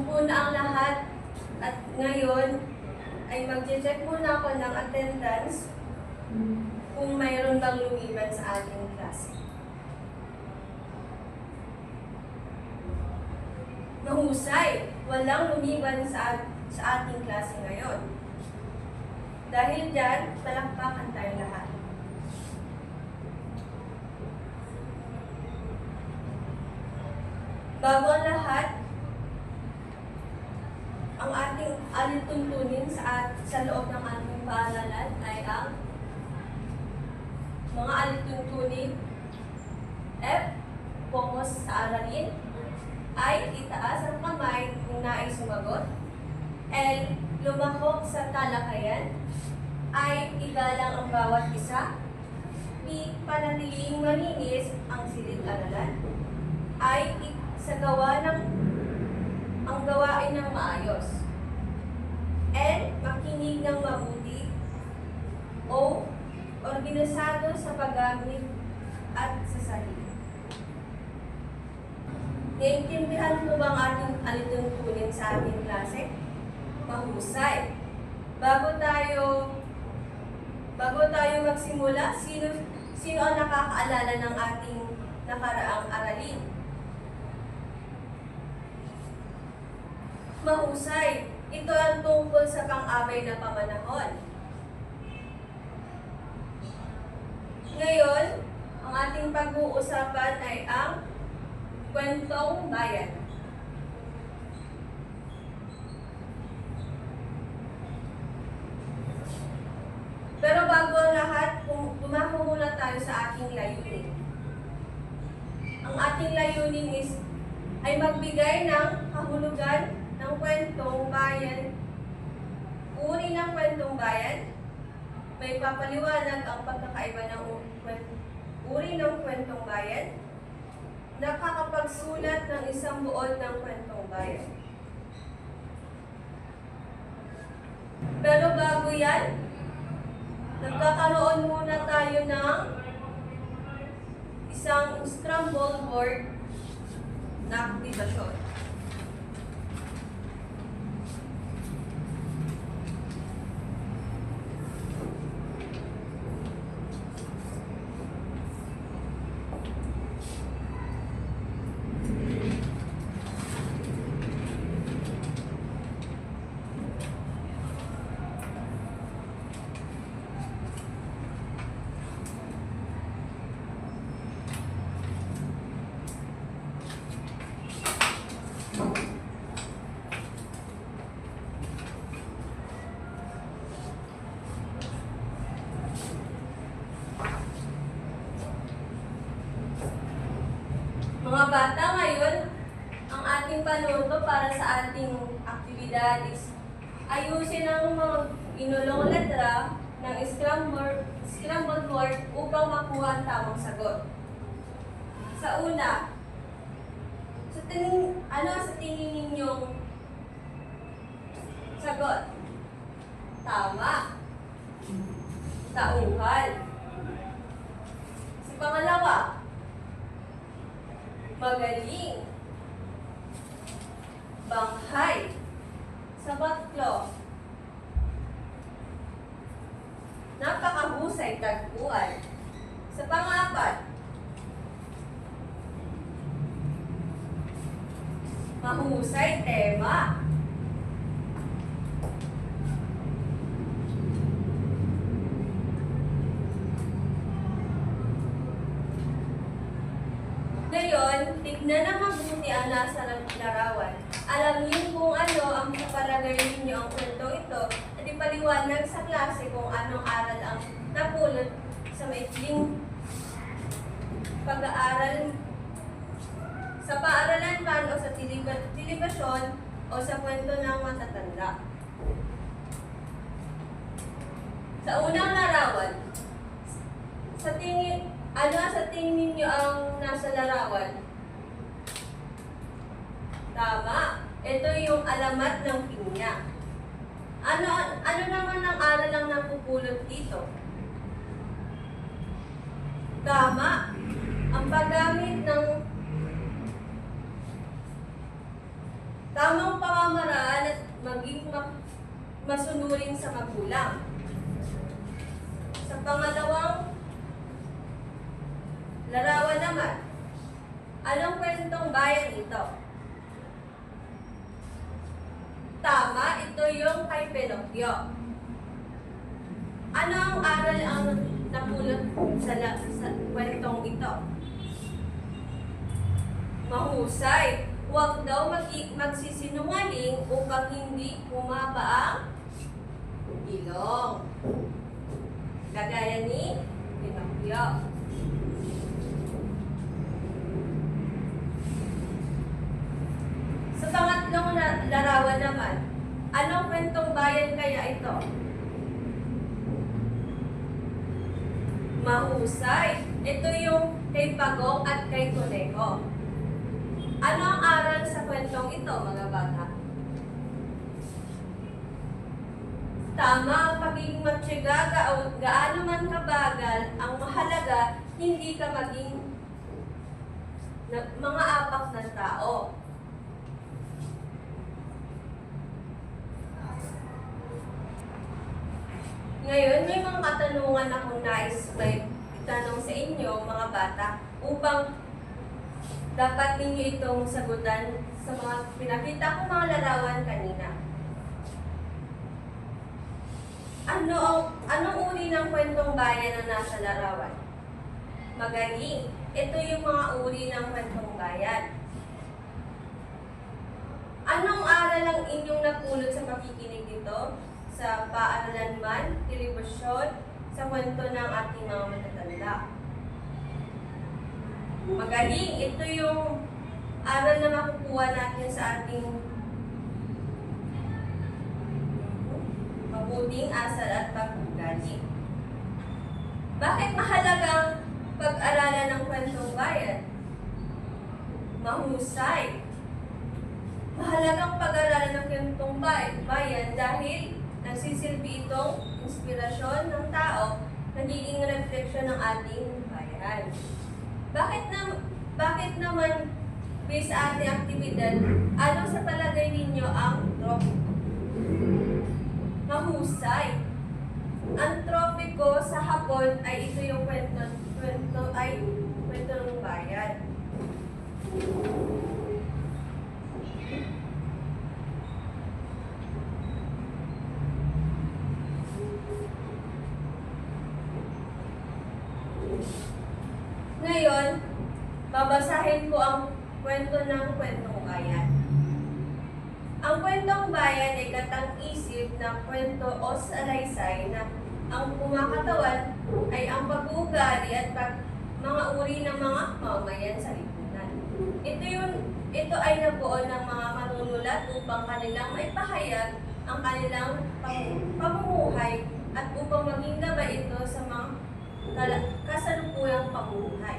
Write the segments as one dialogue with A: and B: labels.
A: muna ang lahat at ngayon ay mag-check muna ako ng attendance kung mayroon bang lumiban sa ating klase. Mahusay, walang lumiban sa ating klase ngayon. Dahil dyan, palakpakan tayo lahat. Bago ang lahat, ang ating alituntunin sa loob ng ating paaralan ay ang mga alituntunin. F, focus sa aralin. I, itaas ang kamay kung nais sumagot. L, lumahok sa talakayan. I, igalang ang bawat isa. P, panatiling malinis ang silid-aralan. I, sa gawa ng ang gawain ng maayos. N, makinig ng mabuti. O, organisado sa paggamit at sa sarili. Naiintindihan mo ba ang ating alituntunin sa ating klase? Mahusay. Bago tayo magsimula, sino ang nakakaalala ng ating nakaraang aralin? Mahusay. Ito ang tungkol sa pang-abay na pamanahon. Ngayon, ang ating pag-uusapan ay ang kwentong bayan. Pero bago ang lahat, dumako muna tayo sa ating layunin. Ang ating layunin ay magbigay ng kahulugan ng kwentong bayan. Uri ng kwentong bayan, may papaliwanag ang pagkakaiba ng uri ng kwentong bayan, nakakapagsulat ng isang buod ng kwentong bayan. Pero bago yan, nagkakaroon muna tayo ng isang scramble board na aktibasyon. Mga bata, ngayon, ang ating panuto para sa ating aktibidad is ayusin ang mga inulong letra ng scrambled word upang makuha ang tamang sagot. Sa una, ano sa tingin ninyong sagot? Tama. Tauhan. Sa pangalawa, magaling. Banghay. Sa batlo, napakahusay tagpuan. Sa pang-apat, mahusay tema. Ngayon, tignan na mabuti ang nasa larawan. Alam niyo kung ano ang kapalagay ninyo ang kwento ito at ipaliwanag sa klase kung anong aral ang napulot sa maikling pag-aaral sa paaralan man o sa telebisyon o sa kwento ng matatanda. Sa unang larawan, ano sa tingin ninyo ang nasa larawan? Tama. Ito yung alamat ng pinya. Ano naman ang aral ang napupulot dito? Tama. Ang paggamit ng Tamang pamamaraan at maging masunurin sa magulang. Sa pangalawang larawan naman, anong kwentong bayan ito? Tama, ito yung kay Pinocchio. Ano ang aral ang napulot sa kwentong ito? Mahusay. Huwag daw magsisinungaling upang hindi bumaba ang ilong. Kagaya ni Pinocchio. Sa pangatlong larawan naman, anong kwentong bayan kaya ito? Mahusay. Ito yung kay Pagong at kay Conejo. Ano ang aral sa kwentong ito, mga bata? Tama ang pagiging matyaga, gaano man kabagal, ang mahalaga, hindi ka maging mga apak ng tao. Ngayon, may mga katanungan akong nais may itanong sa inyo, mga bata, upang dapat ninyo itong sagutan sa mga pinakita kong mga larawan kanina. Anong uri ng kwentong bayan na nasa larawan? Magaling. Ito yung mga uri ng kwentong bayan. Anong aral ang inyong napulot sa pakikinig dito? Sa paaralan man, telebisyon, sa kwento ng ating mga matatanda. Magaling. Ito yung aral na makukuha natin sa ating mabuting asal at pag-ugali. Bakit mahalagang pag-aralan ng kwentong bayan? Mahusay. Mahalagang pag-aralan ng kwentong bayan dahil nagsisilbi itong inspirasyon ng tao, nagiging refleksyon ng ating bayan. Bakit naman based sa ating aktibidad, ano sa palagay ninyo ang tropiko? Mahusay. Ang tropiko sa Hapon ay ito yung kwento ng bayan. Ngayon, babasahin ko ang kwento ng kwentong bayan. Ang kwentong bayan ay katang-isip na kwento o salaysay na ang kumakatawan ay ang pag-uugali at mga uri ng mga mamamayan sa lipunan. Ito ay nabuo ng mga manunulat upang kanilang maipahayag ang kanilang pamumuhay at upang maging gabay ito sa mga kasalukuyang pamumuhay.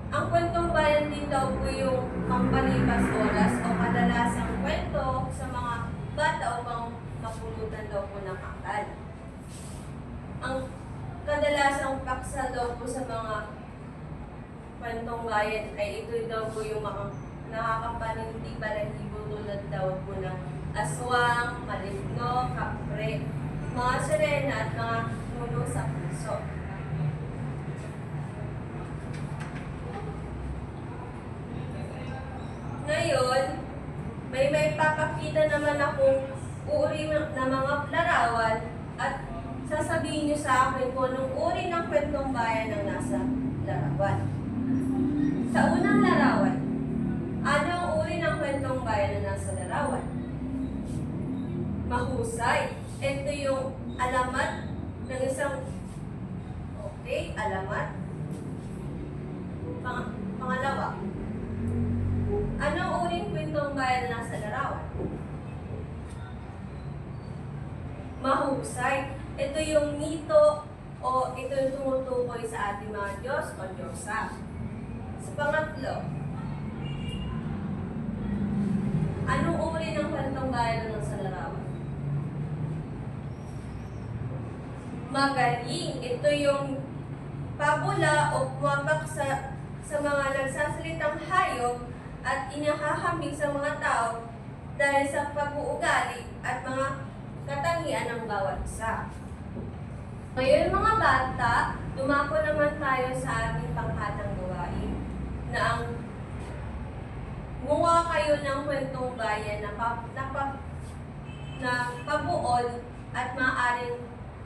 A: Ang kwentong bayan din daw po yung pampalipas oras o kadalasang kwento sa mga bata upang mapulutan daw po ng akal. Ang kadalasang paksa daw po sa mga kwentong bayan ay ito daw po yung mga nakakapanindig balahibo tulad daw po ng aswang, maligno, kapre, mga sirena at mga nuno sa puso. Ngayon, may papakita naman akong uri na mga larawan at sasabihin niyo sa akin kung anong uri ng kwentong bayan ang nasa larawan. Sa unang larawan, ano ang uri ng kwentong bayan na nasa larawan? Mahusay. Ito yung alamat ng isang alamat. Pangalawa, anong uring kwentong bayan na nasa larawan? Mahusay. Ito yung mito o ito yung tumutukoy sa ating mga Diyos o Diyosa. Sa pangatlo, anong uri ng kwentong bayan na nasa larawan? Magaling. Ito yung pabula o pumapaksa sa mga nagsasalitang hayop at inahahambing sa mga tao dahil sa pag-uugali at mga katangian ng bawat isa. Ngayon mga bata, dumako naman tayo sa ating panghatang gawain na ang gumawa kayo ng kwentong bayan na pabuod at maaaring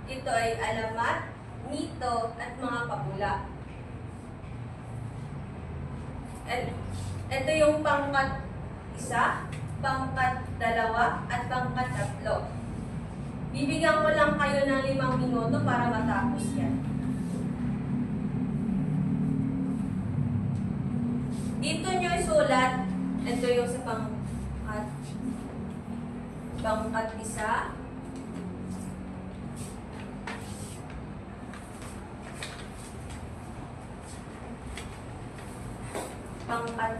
A: ito ay alamat, mito at mga pabula. At ito yung pangkat 1, pangkat 2 at pangkat 3. Bibigyan ko lang kayo ng 5 minuto para matapos yan. Dito nyo isulat, ito yung sa pangkat 1, pangkat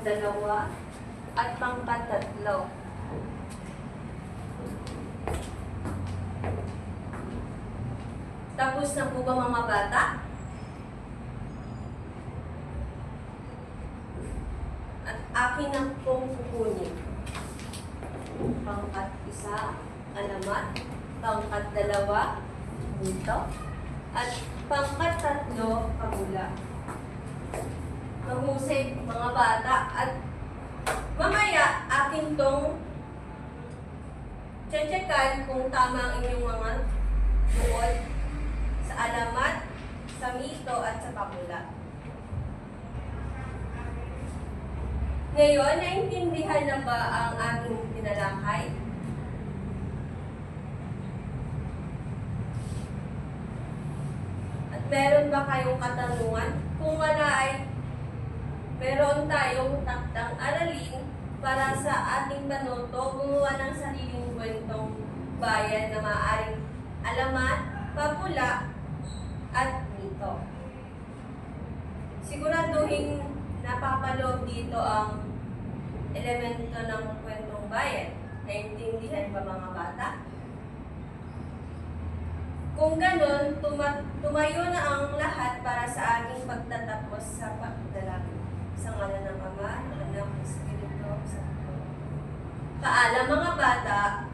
A: 2, at pangkat 3. Tapos na po ba mga bata? At akin na pong kukunin. Pangkat 1, alamat. Pangkat 2, dito. At pangkat 3, pabula. Mahusay mga bata. At mamaya, akin tong tsetsekan kung tama ang inyong mga buod sa alamat, sa mito at sa pabula. Ngayon, naintindihan na ba ang aking tinalakay? At meron ba kayong katanungan? Kung wala ay meron tayong takdang aralin para sa ating panuto gumawa ng sariling kwentong bayan na maaaring alamat, pabula, at mito. Siguraduhin napapaloob dito ang elemento ng kwentong bayan. Naintindihan ba mga bata? Kung ganon, tumayo na ang lahat para sa aming pagtatapos sa pagdalangin. Sa ngalan ng Ama, ng Anak, ng Espiritu Santo. Paalam mga bata.